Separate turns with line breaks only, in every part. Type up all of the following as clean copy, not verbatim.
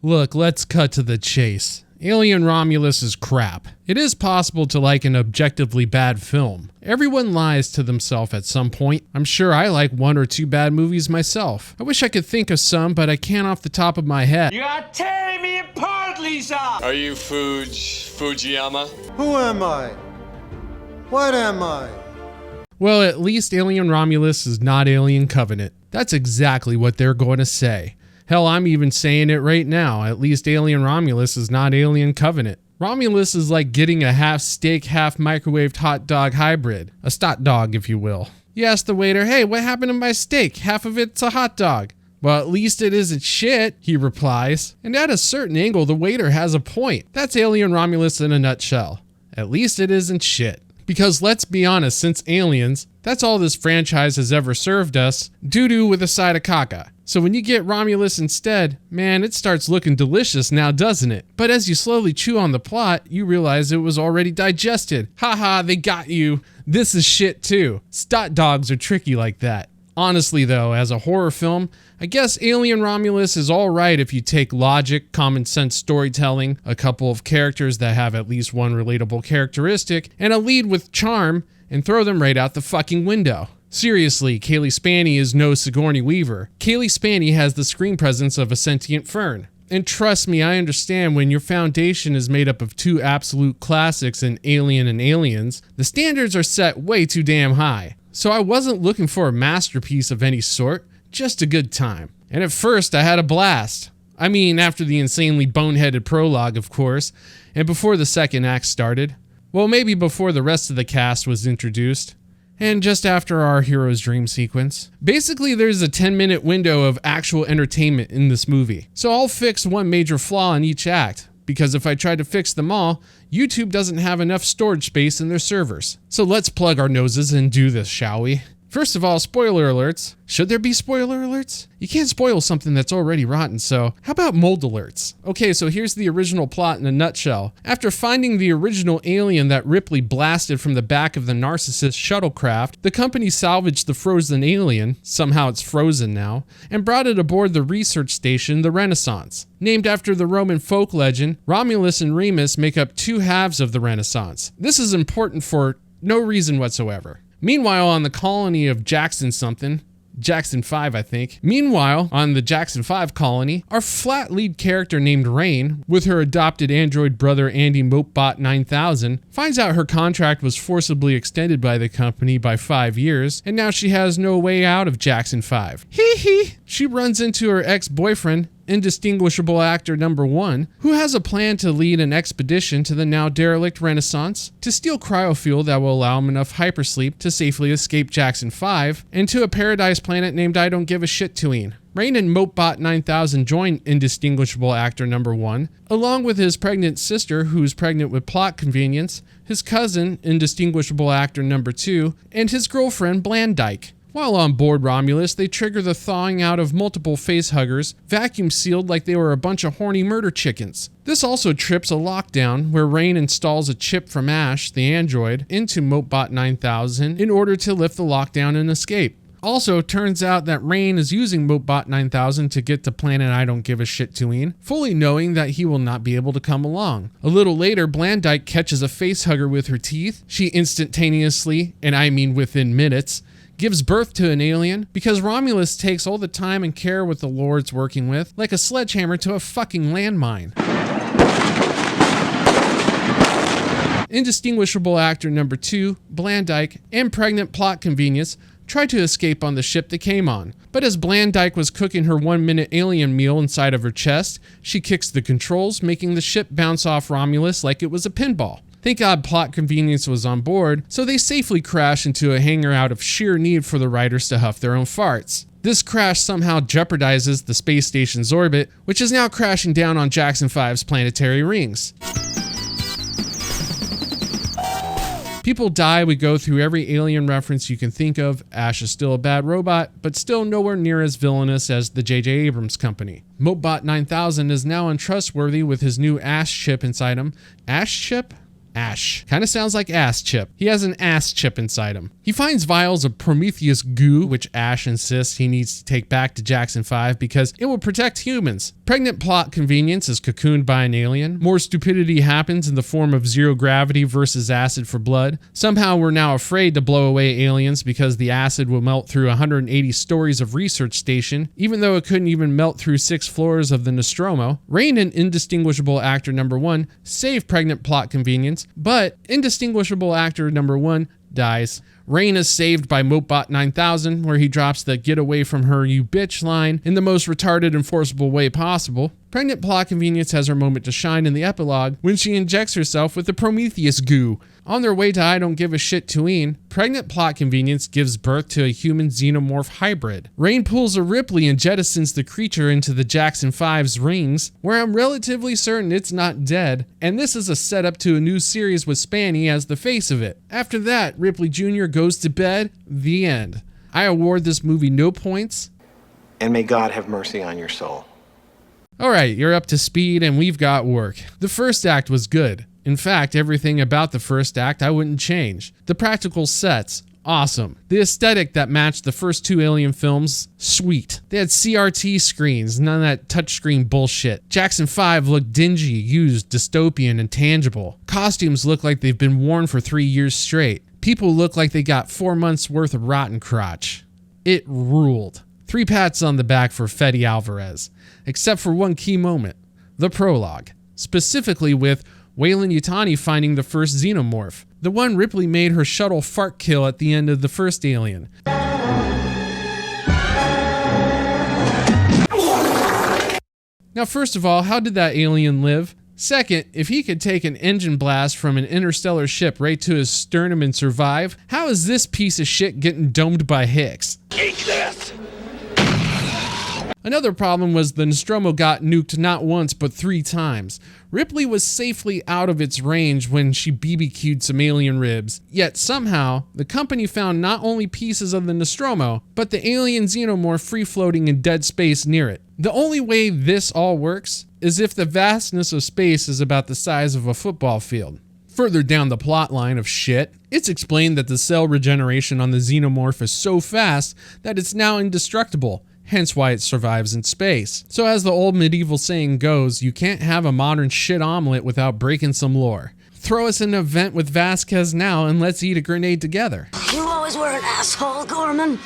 Look, let's cut to the chase. Alien Romulus is crap. It is possible to like an objectively bad film. Everyone lies to themselves at some point. I'm sure I like 1 or 2 bad movies myself. I wish I could think of some, but I can't off the top of my head.
You are tearing me apart, Lisa!
Are you Fujiyama?
Who am I? What am I?
Well, at least Alien Romulus is not Alien Covenant. That's exactly what they're going to say. Hell, I'm even saying it right now. At least Alien Romulus is not Alien Covenant. Romulus is like getting a half steak, half microwaved hot dog hybrid. A stot dog, if you will. You ask the waiter, hey, what happened to my steak? Half of it's a hot dog. Well, at least it isn't shit, he replies. And at a certain angle, the waiter has a point. That's Alien Romulus in a nutshell. At least it isn't shit. Because let's be honest, since Aliens, that's all this franchise has ever served us, doo-doo with a side of caca. So when you get Romulus instead, man, it starts looking delicious now, doesn't it? But as you slowly chew on the plot, you realize it was already digested. Haha, they got you. This is shit too. Stot dogs are tricky like that. Honestly though, as a horror film, I guess Alien Romulus is alright if you take logic, common sense storytelling, a couple of characters that have at least one relatable characteristic, and a lead with charm, and throw them right out the fucking window. Seriously, Cailee Spaeny is no Sigourney Weaver. Cailee Spaeny has the screen presence of a sentient fern. And trust me, I understand when your foundation is made up of 2 absolute classics in Alien and Aliens, the standards are set way too damn high. So I wasn't looking for a masterpiece of any sort, just a good time. And at first I had a blast. I mean, after the insanely boneheaded prologue, of course, and before the second act started. Well, maybe before the rest of the cast was introduced. And just after our hero's dream sequence. Basically, there's a 10-minute window of actual entertainment in this movie. So I'll fix one major flaw in each act, because if I try to fix them all, YouTube doesn't have enough storage space in their servers. So let's plug our noses and do this, shall we? First of all, spoiler alerts. Should there be spoiler alerts? You can't spoil something that's already rotten, so how about mold alerts? Okay, so here's the original plot in a nutshell. After finding the original alien that Ripley blasted from the back of the Narcissus shuttlecraft, the company salvaged the frozen alien, somehow it's frozen now, and brought it aboard the research station, the Renaissance. Named after the Roman folk legend, Romulus and Remus make up 2 halves of the Renaissance. This is important for no reason whatsoever. Meanwhile, on the colony of Jackson 5, I think. Meanwhile, on the Jackson 5 colony, our flat lead character named Rain, with her adopted android brother Andy Mopebot 9000, finds out her contract was forcibly extended by the company by 5 years, and now she has no way out of Jackson 5. Hee hee! She runs into her ex-boyfriend, indistinguishable actor number 1, who has a plan to lead an expedition to the now derelict Renaissance to steal cryofuel that will allow him enough hypersleep to safely escape Jackson 5 and to a paradise planet named I Don't Give a Shit Toing. Rain and Mopebot 9000 join indistinguishable actor number 1, along with his pregnant sister who's pregnant with plot convenience, his cousin, indistinguishable actor number 2, and his girlfriend Blandike. While on board Romulus, they trigger the thawing out of multiple facehuggers, vacuum sealed like they were a bunch of horny murder chickens. This also trips a lockdown where Rain installs a chip from Ash, the android, into Mopebot 9000 in order to lift the lockdown and escape. Also, turns out that Rain is using Mopebot 9000 to get to planet I Don't Give a Shit Toing, fully knowing that he will not be able to come along. A little later, Blandike catches a facehugger with her teeth. She instantaneously, and I mean within minutes, gives birth to an alien because Romulus takes all the time and care with the Lord's working with, like a sledgehammer to a fucking landmine. Indistinguishable actor number 2, Blandike, and pregnant plot convenience tried to escape on the ship they came on. But as Blandike was cooking her 1-minute alien meal inside of her chest, she kicks the controls, making the ship bounce off Romulus like it was a pinball. Thank God plot convenience was on board, so they safely crash into a hangar out of sheer need for the writers to huff their own farts. This crash somehow jeopardizes the space station's orbit, which is now crashing down on Jackson 5's planetary rings. People die, we go through every alien reference you can think of. Ash is still a bad robot, but still nowhere near as villainous as the J.J. Abrams company. Mopebot 9000 is now untrustworthy with his new Ash chip inside him. Ash chip? Ash. Kinda sounds like ass chip. He has an ass chip inside him. He finds vials of Prometheus goo, which Ash insists he needs to take back to Jackson 5 because it will protect humans. Pregnant plot convenience is cocooned by an alien. More stupidity happens in the form of zero gravity versus acid for blood. Somehow we're now afraid to blow away aliens because the acid will melt through 180 stories of research station, even though it couldn't even melt through 6 floors of the Nostromo. Rain and indistinguishable actor number 1 save pregnant plot convenience, but indistinguishable actor number 1 dies. Rain is saved by Mopebot 9000, where he drops the "get away from her, you bitch" line in the most retarded and forcible way possible. Pregnant plot convenience has her moment to shine in the epilogue when she injects herself with the Prometheus goo. On their way to I don't give a shit tween, pregnant plot convenience gives birth to a human xenomorph hybrid. Rain pulls a Ripley and jettisons the creature into the Jackson 5's rings, where I'm relatively certain it's not dead, and this is a setup to a new series with Spanny as the face of it. After that, Ripley Jr. goes to bed. The end. I award this movie no points.
And may God have mercy on your soul.
Alright, you're up to speed and we've got work. The first act was good. In fact, everything about the first act I wouldn't change. The practical sets, awesome. The aesthetic that matched the first 2 Alien films, sweet. They had CRT screens, none of that touchscreen bullshit. Jackson 5 looked dingy, used, dystopian, and tangible. Costumes look like they've been worn for 3 years straight. People look like they got 4 months worth of rotten crotch. It ruled. 3 pats on the back for Fede Alverez, except for one key moment, the prologue, specifically with Weyland-Yutani finding the first xenomorph, the one Ripley made her shuttle fart kill at the end of the first Alien. Now, first of all, how did that alien live? Second, if he could take an engine blast from an interstellar ship right to his sternum and survive, how is this piece of shit getting domed by Hicks?
Take this!
Another problem was the Nostromo got nuked not once but 3 times. Ripley was safely out of its range when she BBQ'd some alien ribs, yet somehow the company found not only pieces of the Nostromo, but the alien xenomorph free-floating in dead space near it. The only way this all works is if the vastness of space is about the size of a football field. Further down the plot line of shit, it's explained that the cell regeneration on the xenomorph is so fast that it's now indestructible, hence why it survives in space. So as the old medieval saying goes, you can't have a modern shit omelet without breaking some lore. Throw us in an event with Vasquez now and let's eat a grenade together.
You always were an asshole, Gorman.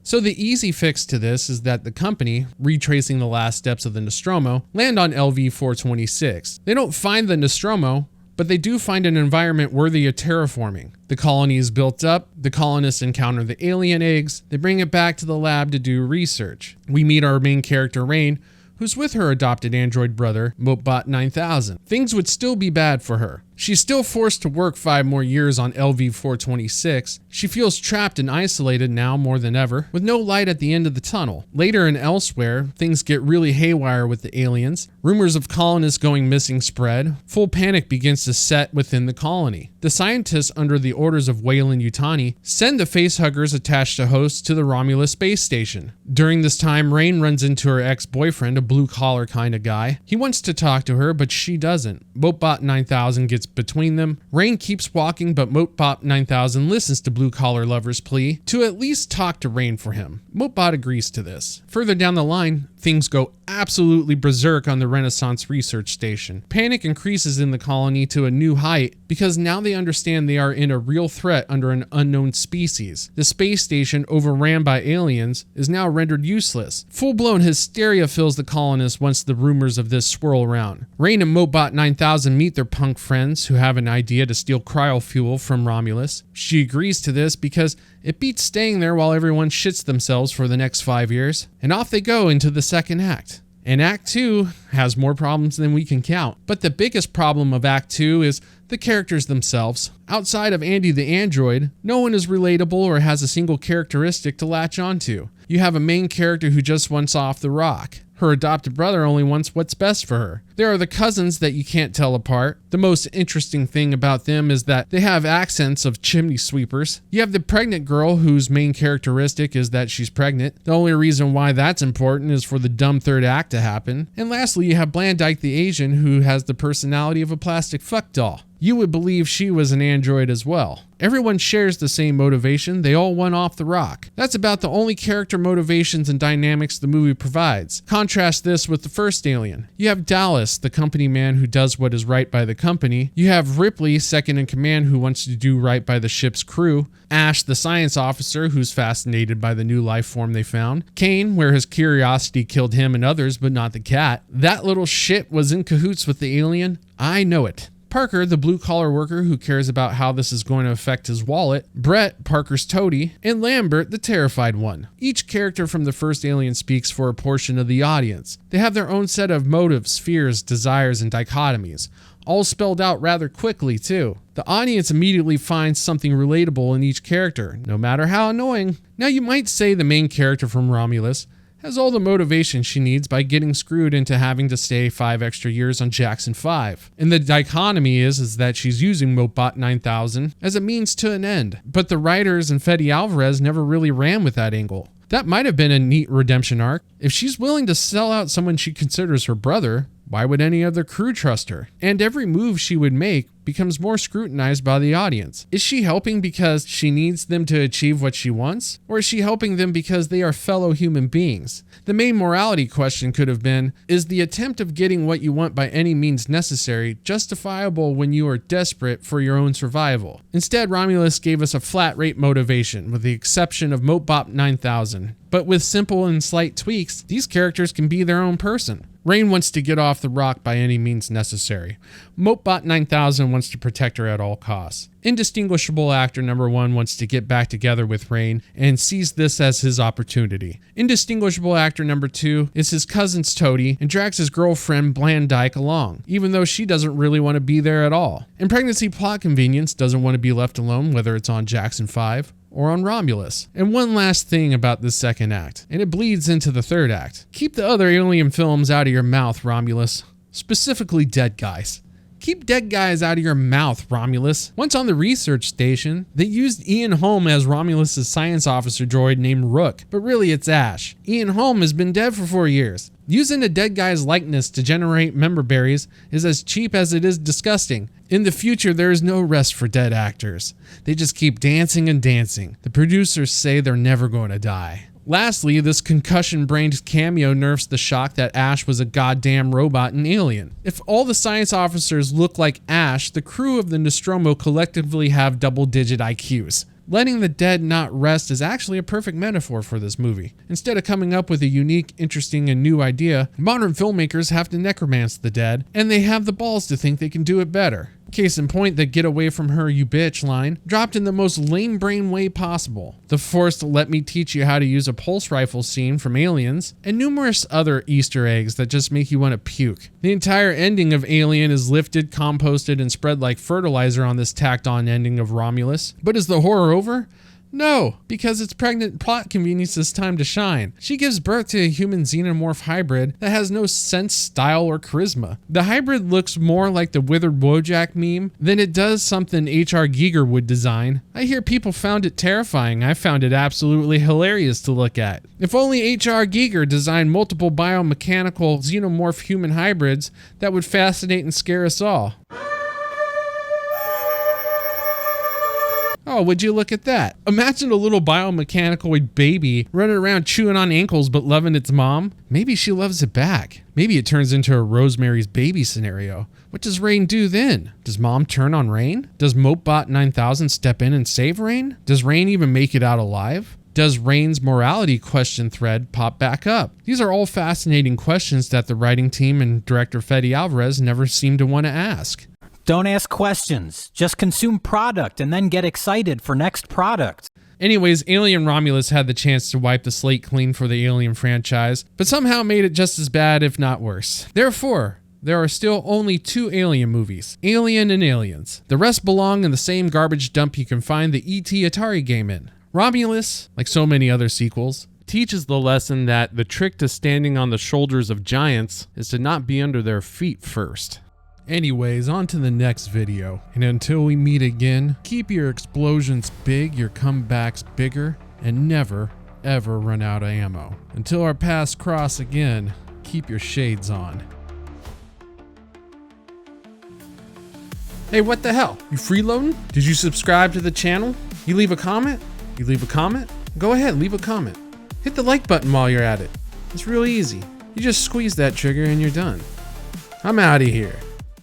So the easy fix to this is that the company, retracing the last steps of the Nostromo, land on LV-426. They don't find the Nostromo, but they do find an environment worthy of terraforming. The colony is built up, the colonists encounter the alien eggs, they bring it back to the lab to do research. We meet our main character Rain, who's with her adopted android brother, Mopebot 9000. Things would still be bad for her. She's still forced to work 5 more years on LV-426. She feels trapped and isolated now more than ever, with no light at the end of the tunnel. Later and elsewhere, things get really haywire with the aliens. Rumors of colonists going missing spread. Full panic begins to set within the colony. The scientists, under the orders of Weyland-Yutani, send the facehuggers attached to hosts to the Romulus space station. During this time, Rain runs into her ex-boyfriend, a blue-collar kind of guy. He wants to talk to her, but she doesn't. Mopebot 9000 gets between them. Rain keeps walking, but Mopebot 9000 listens to Blue Collar Lover's plea to at least talk to Rain for him. Mopebot agrees to this. Further down the line, things go absolutely berserk on the Renaissance Research Station. Panic increases in the colony to a new height because now they understand they are in a real threat under an unknown species. The space station, overran by aliens, is now rendered useless. Full-blown hysteria fills the colonists once the rumors of this swirl around. Rain and Mopebot 9000 meet their punk friends who have an idea to steal cryofuel from Romulus. She agrees to this because it beats staying there while everyone shits themselves for the next 5 years. And off they go into the second act. And Act 2 has more problems than we can count. But the biggest problem of Act 2 is the characters themselves. Outside of Andy the android, no one is relatable or has a single characteristic to latch onto. You have a main character who just wants off the rock. Her adopted brother only wants what's best for her. There are the cousins that you can't tell apart. The most interesting thing about them is that they have accents of chimney sweepers. You have the pregnant girl whose main characteristic is that she's pregnant. The only reason why that's important is for the dumb third act to happen. And lastly, you have Blandike the Asian who has the personality of a plastic fuck doll. you would believe she was an android as well. Everyone shares the same motivation. They all want off the rock. That's about the only character motivations and dynamics the movie provides. Contrast this with the first Alien. You have Dallas, the company man who does what is right by the company. You have Ripley, second in command, who wants to do right by the ship's crew. Ash, the science officer, who's fascinated by the new life form they found. Kane, where his curiosity killed him and others, but not the cat. That little shit was in cahoots with the alien. I know it. Parker, the blue-collar worker who cares about how this is going to affect his wallet. Brett, Parker's toady. And Lambert, the terrified one. Each character from the first Alien speaks for a portion of the audience. They have their own set of motives, fears, desires, and dichotomies. All spelled out rather quickly, too. The audience immediately finds something relatable in each character, no matter how annoying. Now, you might say the main character from Romulus has all the motivation she needs by getting screwed into having to stay 5 extra years on Jackson 5. And the dichotomy is that she's using Mopebot 9000 as a means to an end. But the writers and Fede Alverez never really ran with that angle. That might have been a neat redemption arc. If she's willing to sell out someone she considers her brother, why would any other crew trust her? And every move she would make becomes more scrutinized by the audience. Is she helping because she needs them to achieve what she wants? Or is she helping them because they are fellow human beings? The main morality question could have been, is the attempt of getting what you want by any means necessary justifiable when you are desperate for your own survival? Instead, Romulus gave us a flat rate motivation, with the exception of Mopebot 9000. But with simple and slight tweaks, these characters can be their own person. Rain wants to get off the rock by any means necessary. Mopebot 9000 wants to protect her at all costs. Indistinguishable actor number 1 wants to get back together with Rain and sees this as his opportunity. Indistinguishable actor number 2 is his cousin's toady and drags his girlfriend Blandike along, even though she doesn't really want to be there at all. And pregnancy plot convenience doesn't want to be left alone, whether it's on Jackson 5 or on Romulus. And one last thing about this second act, and it bleeds into the third act. Keep the other Alien films out of your mouth, Romulus. Specifically dead guys. Keep dead guys out of your mouth, Romulus. Once on the research station, they used Ian Holm as Romulus' science officer droid named Rook, but really it's Ash. Ian Holm has been dead for 4 years. Using a dead guy's likeness to generate member berries is as cheap as it is disgusting. In the future, there is no rest for dead actors. They just keep dancing and dancing. The producers say they're never going to die. Lastly, this concussion-brained cameo nerfs the shock that Ash was a goddamn robot in Alien. If all the science officers look like Ash, the crew of the Nostromo collectively have double-digit IQs. Letting the dead not rest is actually a perfect metaphor for this movie. Instead of coming up with a unique, interesting, and new idea, modern filmmakers have to necromance the dead, and they have the balls to think they can do it better. Case in point, the "get away from her, you bitch" line dropped in the most lame brain way possible. The forced "let me teach you how to use a pulse rifle" scene from Aliens, and numerous other Easter eggs that just make you want to puke. The entire ending of Alien is lifted, composted, and spread like fertilizer on this tacked on ending of Romulus. But is the horror over? No, because its pregnant plot convenience is time to shine. She gives birth to a human xenomorph hybrid that has no sense, style, or charisma. The hybrid looks more like the Withered Wojak meme than it does something H.R. Giger would design. I hear people found it terrifying. I found it absolutely hilarious to look at. If only H.R. Giger designed multiple biomechanical xenomorph human hybrids, that would fascinate and scare us all. Oh, would you look at that? Imagine a little biomechanical baby running around chewing on ankles but loving its mom. Maybe she loves it back. Maybe it turns into a Rosemary's Baby scenario. What does Rain do then? Does mom turn on Rain? Does Mopebot 9000 step in and save Rain? Does Rain even make it out alive? Does Rain's morality question thread pop back up? These are all fascinating questions that the writing team and director Fede Alverez never seem to want to ask.
Don't ask questions. Just consume product and then get excited for next product.
Anyways, Alien Romulus had the chance to wipe the slate clean for the Alien franchise, but somehow made it just as bad, if not worse. Therefore, there are still only 2 Alien movies, Alien and Aliens. The rest belong in the same garbage dump you can find the E.T. Atari game in. Romulus, like so many other sequels, teaches the lesson that the trick to standing on the shoulders of giants is to not be under their feet first. Anyways, on to the next video, and until we meet again, keep your explosions big, your comebacks bigger, and never, ever run out of ammo. Until our paths cross again, keep your shades on. Hey, what the hell? You freeloading? Did you subscribe to the channel? You leave a comment? You leave a comment? Go ahead, leave a comment. Hit the like button while you're at it. It's real easy. You just squeeze that trigger and you're done. I'm out of here.